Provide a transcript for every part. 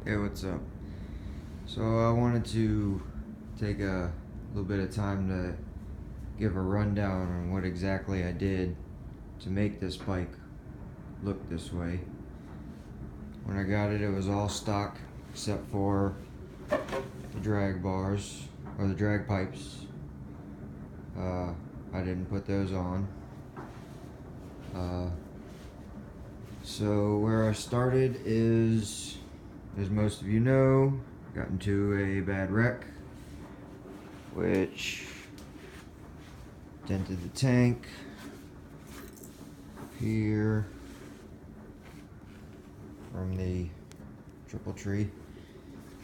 Hey, what's up? So I wanted to take a little bit of time to give a rundown on what exactly I did to make this bike look this way. When I got it, it was all stock except for the drag bars or the drag pipes. I didn't put those on. Uh, so where I started is, as most of you know, got into a bad wreck, which dented the tank here from the triple tree,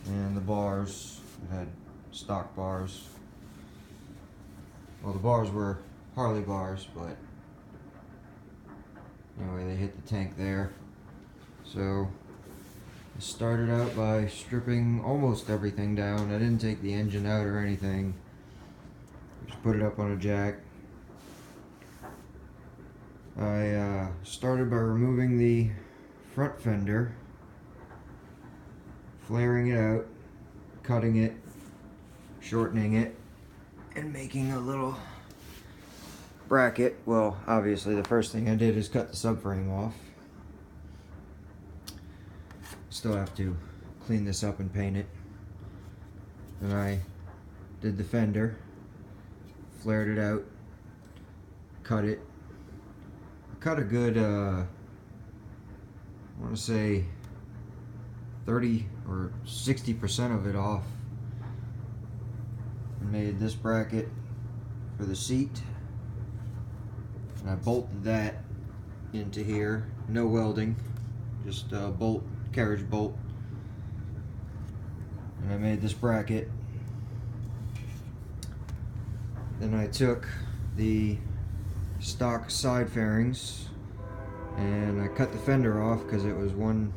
and the bars, it had stock bars. Well, the bars were Harley bars, but anyway, they hit the tank there. So I started out by stripping almost everything down. I didn't take the engine out or anything. Just put it up on a jack. I started by removing the front fender, flaring it out, cutting it, shortening it, and making a little bracket. Well, obviously the first thing I did is cut the subframe off. Still have to clean this up and paint it. Then I did the fender, flared it out, cut it. I cut a good, I want to say 30 or 60% of it off. I made this bracket for the seat, and I bolted that into here. No welding, just a bolt, carriage bolt. And I made this bracket. Then I took the stock side fairings and I cut the fender off because it was one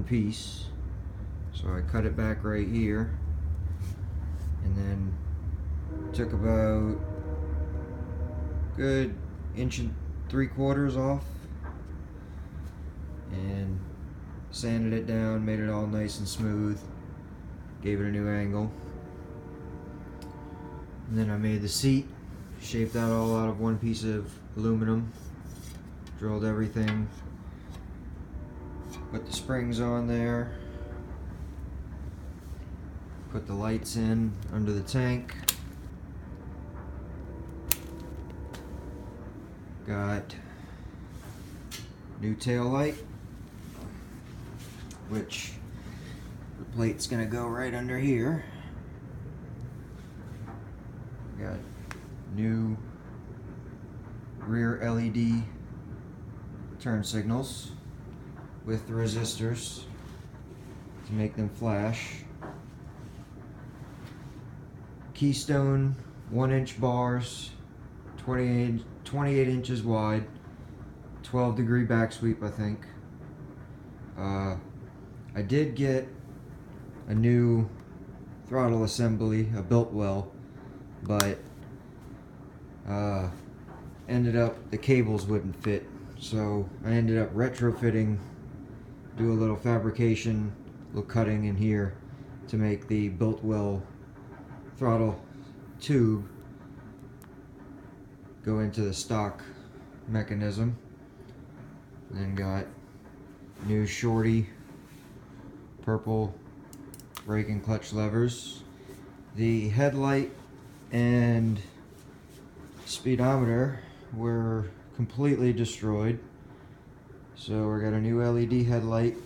piece. So I cut it back right here, and then took about good 1.75 inches off and sanded it down, made it all nice and smooth, gave it a new angle. And then I made the seat, shaped that all out of one piece of aluminum, drilled everything, put the springs on there, put the lights in under the tank, got new tail light, which the plate's gonna go right under here. Got new rear LED turn signals with the resistors to make them flash. Keystone 1-inch bars, 28 inches wide, 12-degree back sweep, I think. I did get a new throttle assembly, a Biltwell, but ended up the cables wouldn't fit, so I ended up retrofitting, do a little fabrication, a little cutting in here to make the Biltwell throttle tube go into the stock mechanism. Then got new shorty purple brake and clutch levers. The headlight and speedometer were completely destroyed, so we got a new LED headlight,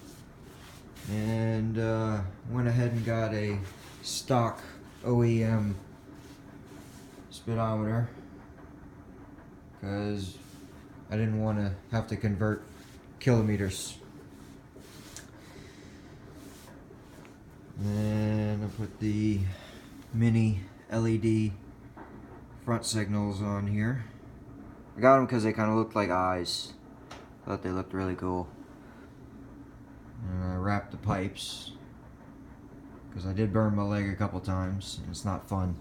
and went ahead and got a stock OEM speedometer because I didn't want to have to convert kilometers. Then I put the mini LED front signals on here. I got them because they kind of looked like eyes. Thought they looked really cool. And I wrapped the pipes because I did burn my leg a couple times and it's not fun.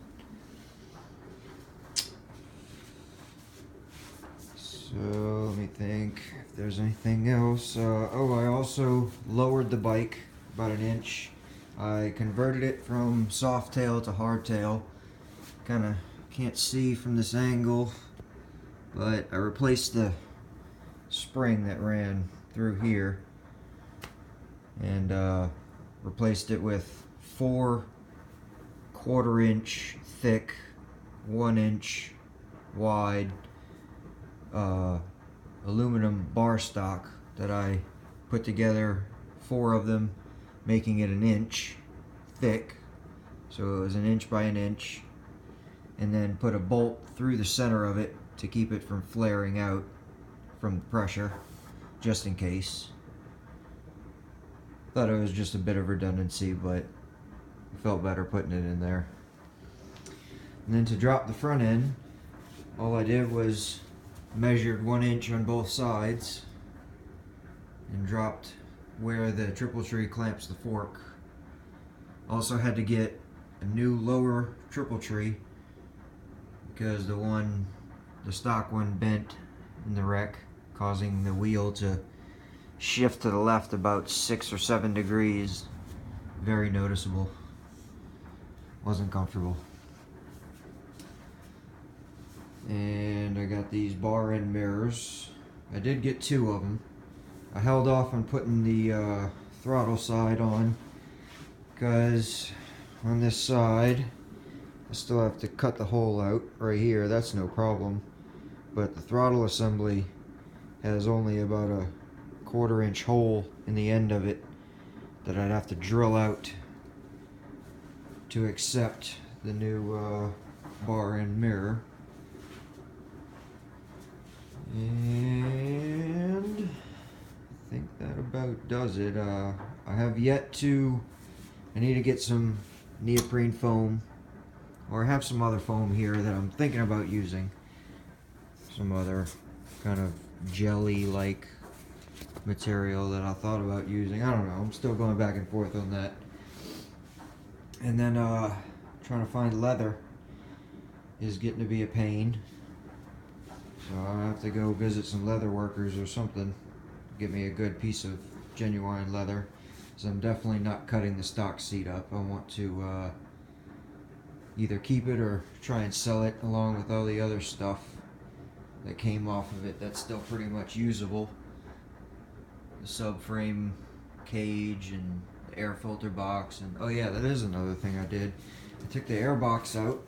So let me think if there's anything else. I also lowered the bike about an inch. I converted it from soft tail to hard tail. Kind of can't see from this angle, but I replaced the spring that ran through here and replaced it with 4 1/4-inch thick, 1-inch wide aluminum bar stock that I put together, 4 of them, making it 1 inch thick. So it was 1 inch by 1 inch, and then put a bolt through the center of it to keep it from flaring out from the pressure, just in case. Thought it was just a bit of redundancy, but it felt better putting it in there. And then to drop the front end, all I did was measured 1 inch on both sides and dropped where the triple tree clamps the fork. Also had to get a new lower triple tree because the stock one bent in the wreck, causing the wheel to shift to the left about 6 or 7 degrees. Very noticeable. Wasn't comfortable. And I got these bar end mirrors. I did get 2 of them. I held off on putting the throttle side on because on this side I still have to cut the hole out right here. That's no problem, but the throttle assembly has only about a 1/4-inch hole in the end of it that I'd have to drill out to accept the new bar end mirror. And I think that about does it. I need to get some neoprene foam, or I have some other foam here that I'm thinking about using. Some other kind of jelly-like material that I thought about using. I don't know. I'm still going back and forth on that. And then trying to find leather is getting to be a pain. So I'll have to go visit some leather workers or something. Get me a good piece of genuine leather. So I'm definitely not cutting the stock seat up. I want to either keep it or try and sell it along with all the other stuff that came off of it that's still pretty much usable. The subframe cage and the air filter box, and oh yeah, that is another thing I did. I took the air box out,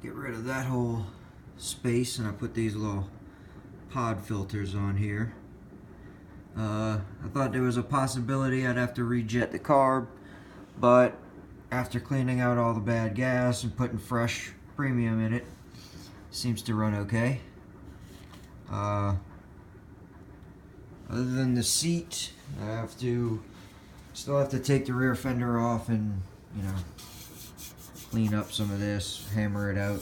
get rid of that whole space, and I put these little pod filters on here. I thought there was a possibility I'd have to rejet the carb, but after cleaning out all the bad gas and putting fresh premium in it, seems to run okay. Other than the seat, I still have to take the rear fender off and, clean up some of this, hammer it out,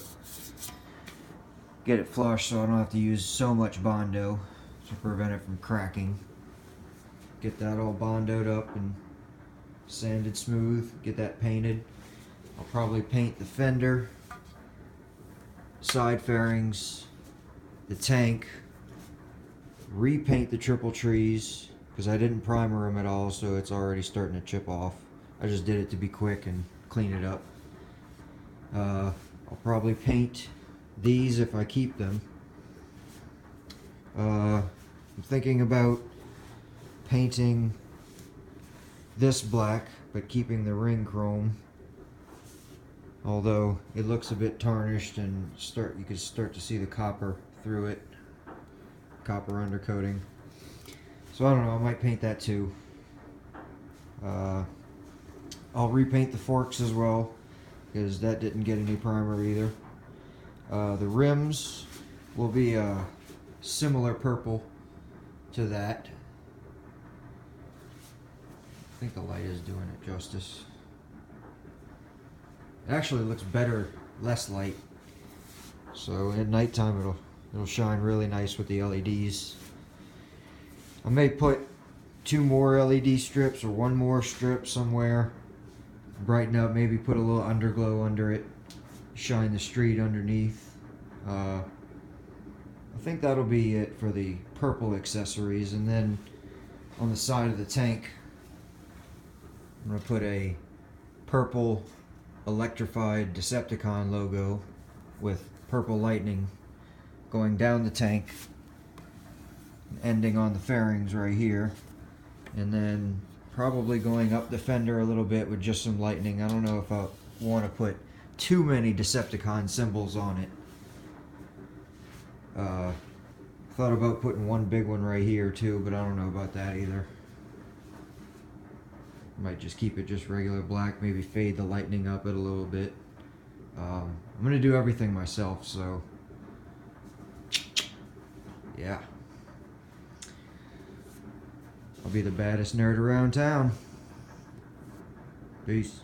get it flush so I don't have to use so much Bondo to prevent it from cracking. Get that all Bondoed up and sanded smooth, get that painted. I'll probably paint the fender, side fairings, the tank, repaint the triple trees because I didn't primer them at all, so it's already starting to chip off. I just did it to be quick and clean it up. I'll probably paint these if I keep them. I'm thinking about painting this black but keeping the ring chrome, although it looks a bit tarnished and you can start to see the copper through it, copper undercoating. So I don't know, I might paint that too. I'll repaint the forks as well because that didn't get any primer either. The rims will be a similar purple to that. I think the light is doing it justice. It actually looks better, less light. So at nighttime it'll shine really nice with the LEDs. I may put 2 more LED strips or 1 more strip somewhere. Brighten up, maybe put a little underglow under it. Shine the street underneath. I think that'll be it for the purple accessories, and then on the side of the tank, I'm going to put a purple electrified Decepticon logo with purple lightning going down the tank, ending on the fairings right here, and then probably going up the fender a little bit with just some lightning. I don't know if I want to put too many Decepticon symbols on it. Thought about putting one big one right here too, but I don't know about that either. Might just keep it just regular black, maybe fade the lightning up it a little bit. I'm gonna do everything myself, so yeah. I'll be the baddest nerd around town. Peace.